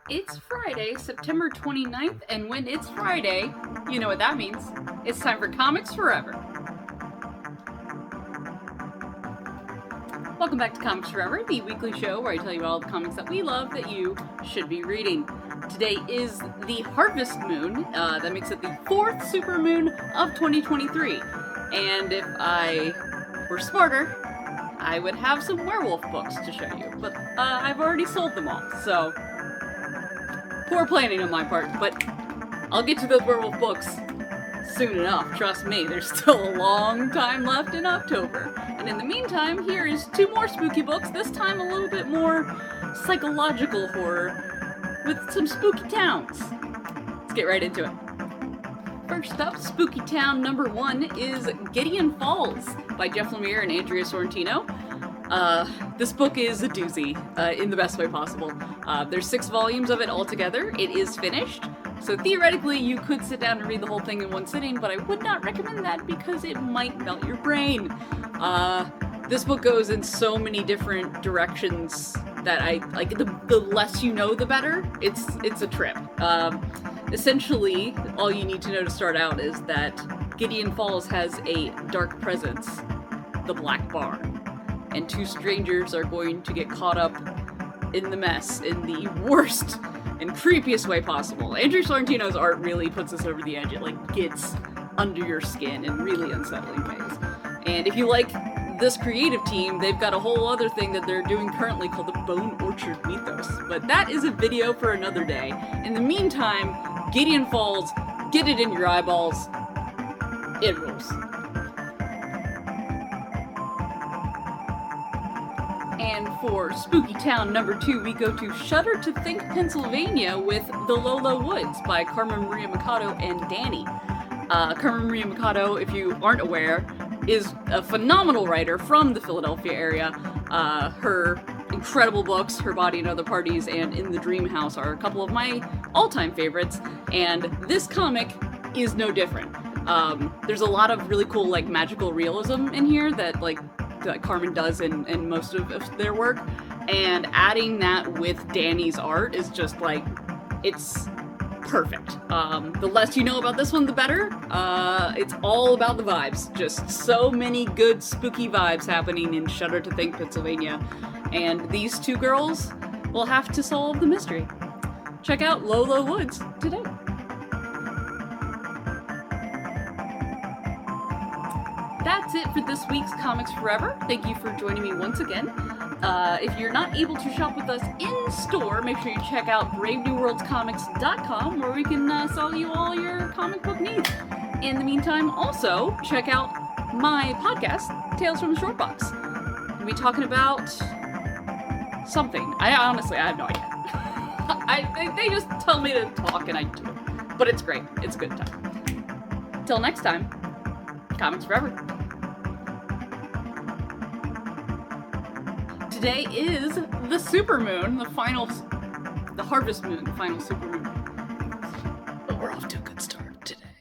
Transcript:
It's Friday, September 29th, and when it's Friday, you know what that means. It's time for Comics Forever. Welcome back to Comics Forever, the weekly show where I tell you about all the comics that we love that you should be reading. Today is the Harvest Moon. That makes it the fourth supermoon of 2023. And if I were smarter, I would have some werewolf books to show you. But I've already sold them all, so poor planning on my part. But I'll get to those werewolf books soon enough. Trust me, there's still a long time left in October. And in the meantime, here is two more spooky books, this time a little bit more psychological horror with some spooky towns. Let's get right into it. First up, Spooky Town number 1 is Gideon Falls by Jeff Lemire and Andrea Sorrentino. This book is a doozy, in the best way possible. There's 6 volumes of it altogether. It is finished, so theoretically you could sit down and read the whole thing in one sitting, but I would not recommend that because it might melt your brain. This book goes in so many different directions that the less you know, the better. It's a trip. Essentially, all you need to know to start out is that Gideon Falls has a dark presence, the Black Barn, and 2 strangers are going to get caught up in the mess in the worst and creepiest way possible. Andrea Sorrentino's art really puts us over the edge. It gets under your skin in really unsettling ways. And if you like this creative team, they've got a whole other thing that they're doing currently called the Bone Orchard Mythos. But that is a video for another day. In the meantime, Gideon Falls, get it in your eyeballs. It rules. And for Spooky Town number 2, we go to Shudder to Think, Pennsylvania with The Lola Woods by Carmen Maria Machado and Dani. Carmen Maria Machado, if you aren't aware, is a phenomenal writer from the Philadelphia area. Her incredible books, Her Body and Other Parties and In the Dream House, are a couple of my all-time favorites, and this comic is no different. There's a lot of really cool, magical realism in here that Carmen does in most of their work, and adding that with Dani's art is just it's perfect. The less you know about this one, the better. It's all about the vibes. Just so many good spooky vibes happening in Shudder to Think, Pennsylvania. And these 2 girls will have to solve the mystery. Check out Lola Woods today. That's it for this week's Comics Forever. Thank you for joining me once again. If you're not able to shop with us in store, make sure you check out bravenewworldscomics.com, where we can sell you all your comic book needs. In the meantime, also check out my podcast, Tales from the Short Box. We'll be talking about something. I have no idea. They just tell me to talk and I do it. But it's great. It's a good time. Till next time, Comics Forever. Today is the supermoon, the Harvest Moon, the final supermoon.